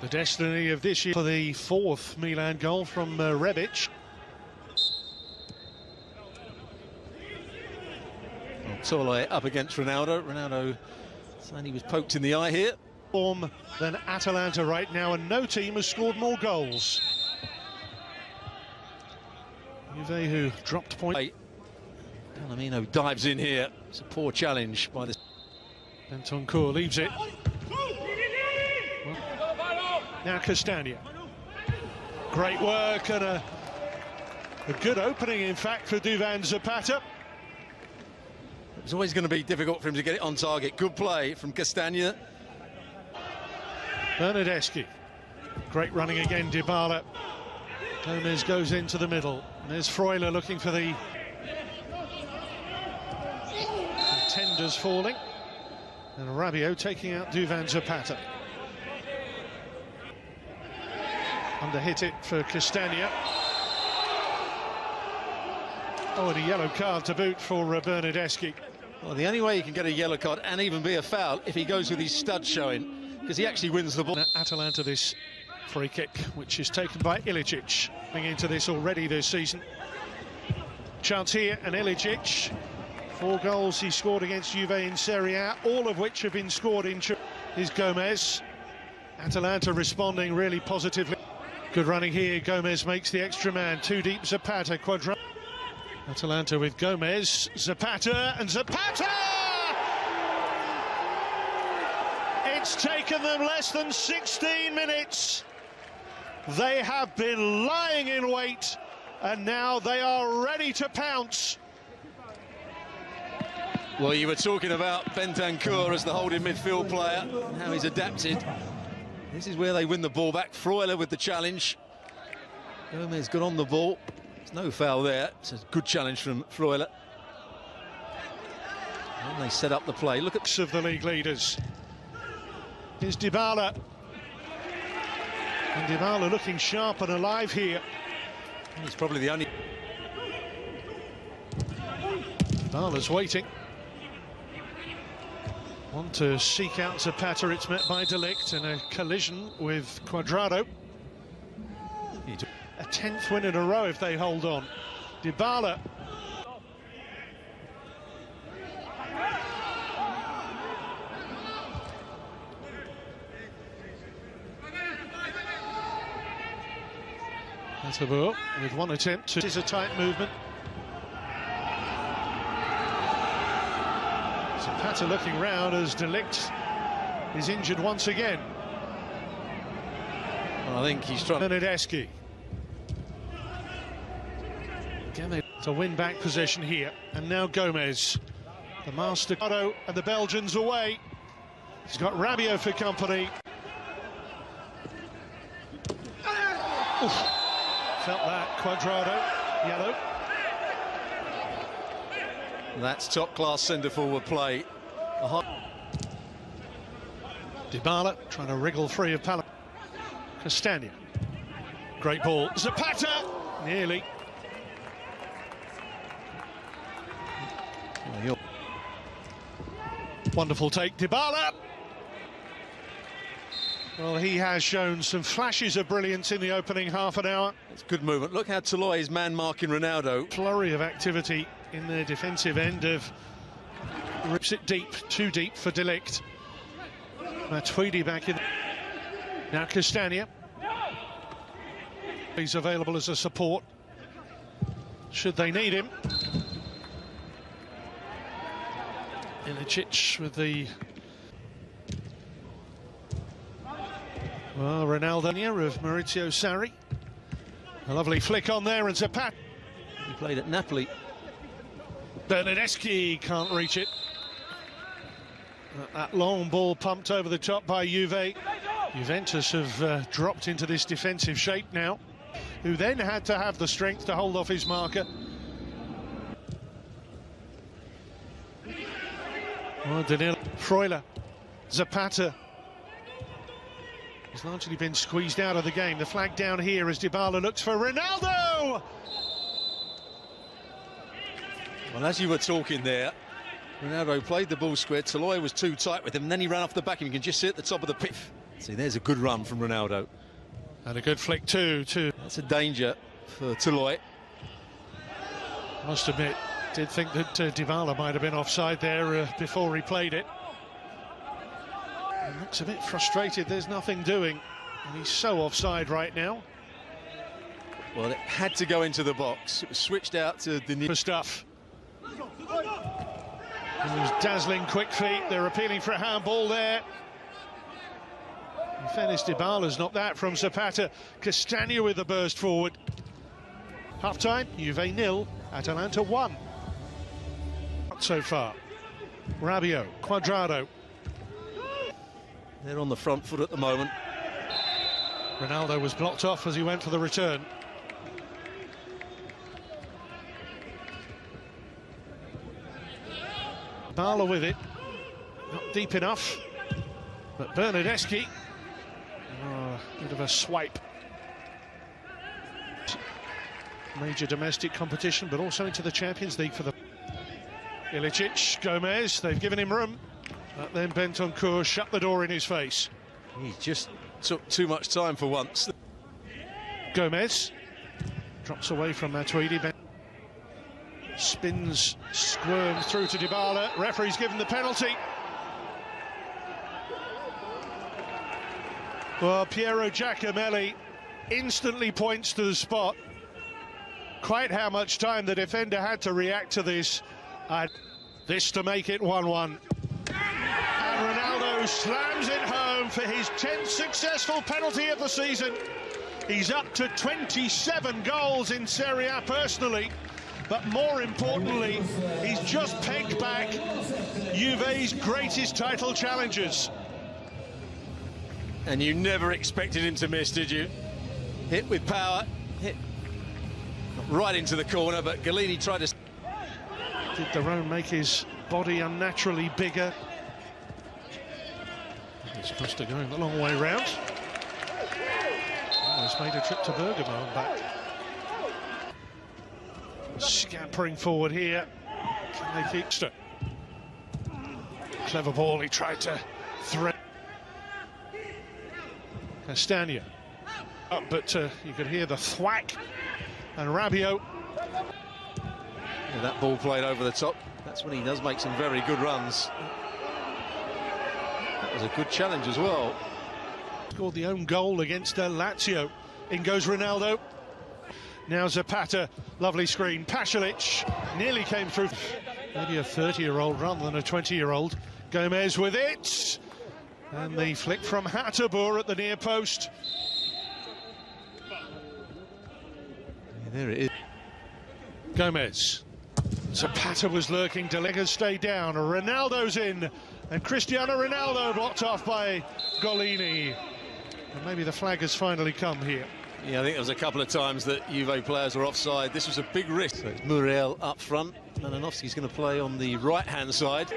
The destiny of this year for the fourth Milan goal from Rebic. Toloi up against Ronaldo. Ronaldo saying he was poked in the eye here. Form than Atalanta right now, and no team has scored more goals. Juve, who dropped point. Palomino dives in here. It's a poor challenge by the... Bentancur leaves it. Now Castagna. Great work and a good opening, in fact, for Duvan Zapata. It was always going to be difficult for him to get it on target. Good play from Castagna. Bernardeschi. Great running again, Dybala. Gomez goes into the middle. And there's Freuler looking for the contenders falling. And Rabiot taking out Duvan Zapata. Under-hit it for Castagna. Oh, and a yellow card to boot for Bernardeschi. Well, the only way you can get a yellow card and even be a foul if he goes with his stud showing, because he actually wins the ball. Atalanta this free kick, which is taken by Ilicic, coming into this already this season. Chance here, and Ilicic, 4 goals he scored against Juve in Serie A, all of which have been scored in is Gomez. Atalanta responding really positively. Good running here, Gomez makes the extra man, 2 deep, Zapata, quadra. Atalanta with Gomez, Zapata, and Zapata! It's taken them less than 16 minutes. They have been lying in wait, and now they are ready to pounce. Well, you were talking about Bentancur as the holding midfield player, how he's adapted. This is where they win the ball back. Freuler with the challenge. Gomez got on the ball. There's no foul there. It's a good challenge from Freuler. And they set up the play. Look at of the league leaders. Here's Dybala. And Dybala looking sharp and alive here. He's probably the only... Dybala's waiting. Want to seek out Zapata, it's met by De Ligt, and a collision with Cuadrado. A 10th win in a row if they hold on. Dybala. Atabur with one attempt. It is a tight movement. Zapata looking round as De Ligt is injured once again. Well, I think he's trying... Bernardeschi. To win back possession here, and now Gomez, the master, and the Belgians away. He's got Rabiot for company. Oof. Felt that, Cuadrado, yellow. That's top-class centre-forward play. Dybala trying to wriggle free of Palomino. Castagna. Great ball. Zapata! Nearly. Wonderful take, Dybala. Well, he has shown some flashes of brilliance in the opening half an hour. It's good movement. Look how Toloi is man-marking Ronaldo. Flurry of activity in the defensive end of... Rips it deep, too deep for De Ligt. Matuidi back in. Now Castagna. He's available as a support, should they need him. Ilicic with the... Well, Ronaldo of Maurizio Sarri. A lovely flick on there, and Zapata. He played at Napoli. Bernardeschi can't reach it. That long ball pumped over the top by Juve. Juventus have dropped into this defensive shape now, who then had to have the strength to hold off his marker. Well, Danilo, Freuler, Zapata has largely been squeezed out of the game. The flag down here as Dybala looks for Ronaldo! Well, as you were talking there, Ronaldo played the ball square. Toloi was too tight with him, and then he ran off the back, and you can just see at the top of the pitch. See, there's a good run from Ronaldo. And a good flick too. That's a danger for Toloy. Must admit, did think that Dybala might have been offside there before he played it. He looks a bit frustrated, there's nothing doing. And he's so offside right now. Well, it had to go into the box. It was switched out to the for stuff. It was dazzling quick feet. They're appealing for a handball there. In fairness, Dybala's not that from Zapata. Castagna with a burst forward. Half-time, Juve 0, Atalanta 1. So far. Rabiot, Cuadrado. They're on the front foot at the moment. Ronaldo was blocked off as he went for the return. Bala with it, not deep enough, but Bernardeschi, bit of a swipe. Major domestic competition, but also into the Champions League for the Ilicic, Gomez, they've given him room, but then Bentancur shut the door in his face. He just took too much time for once. Gomez drops away from Matuidi. Spins, squirms through to Dybala. Referee's given the penalty. Well, Piero Giacomelli instantly points to the spot. Quite how much time the defender had to react to this. This to make it 1-1. And Ronaldo slams it home for his 10th successful penalty of the season. He's up to 27 goals in Serie A personally. But more importantly, he's just pegged back Juve's greatest title challengers. And you never expected him to miss, did you? Hit with power, hit right into the corner, but Galini tried to... Did Daron make his body unnaturally bigger? He's supposed to go the long way round. Almost made a trip to Bergamo and back. Scampering forward here. Can they keep it? Clever ball, he tried to thread. Castagna. Up, but you could hear the thwack. And Rabiot. Yeah, that ball played over the top. That's when he does make some very good runs. That was a good challenge as well. Scored the own goal against Lazio. In goes Ronaldo. Now Zapata, lovely screen. Pasalic nearly came through. Maybe a 30-year-old rather than a 20-year-old. Gomez with it. And the flick from Hateboer at the near post. Yeah, there it is. Gomez. Zapata was lurking. Delega's stayed down. Ronaldo's in. And Cristiano Ronaldo blocked off by Golini. And maybe the flag has finally come here. Yeah, I think there was a couple of times that Juve players were offside. This was a big risk. So it's Muriel up front. Malиновский's going to play on the right-hand side.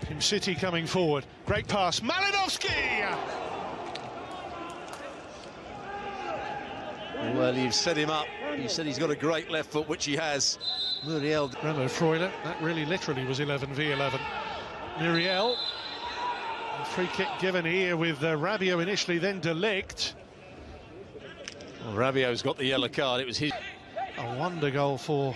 Team City coming forward. Great pass. Malиновский! Well, you've set him up. You said he's got a great left foot, which he has. Muriel. Remo Freuler. That really literally was 11v11. Muriel. A free kick given here with Rabiot initially, then De Ligt. Well, Rabiot's got the yellow card. It was his. A wonder goal for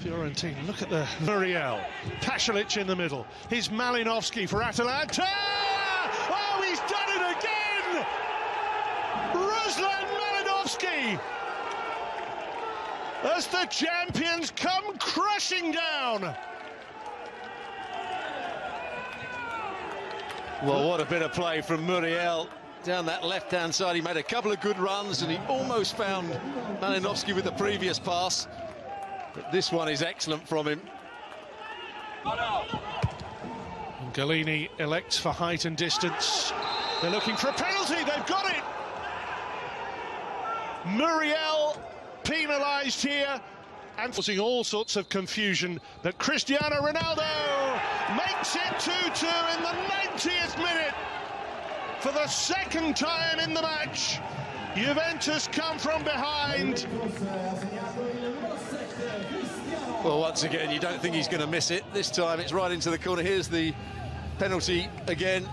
Fiorentina. Look at the Muriel. Pasalic in the middle. Here's Malиновский for Atalanta. Oh, he's done it again! Ruslan Malиновский! As the champions come crashing down. Well, what a bit of play from Muriel. Down that left-hand side, he made a couple of good runs and he almost found Malиновский with the previous pass. But this one is excellent from him. And Galini elects for height and distance. They're looking for a penalty, they've got it! Muriel penalised here and causing all sorts of confusion, but Cristiano Ronaldo makes it 2-2 in the 90th minute. For the second time in the match, Juventus come from behind. Well, once again, you don't think he's going to miss it. This time it's right into the corner. Here's the penalty again.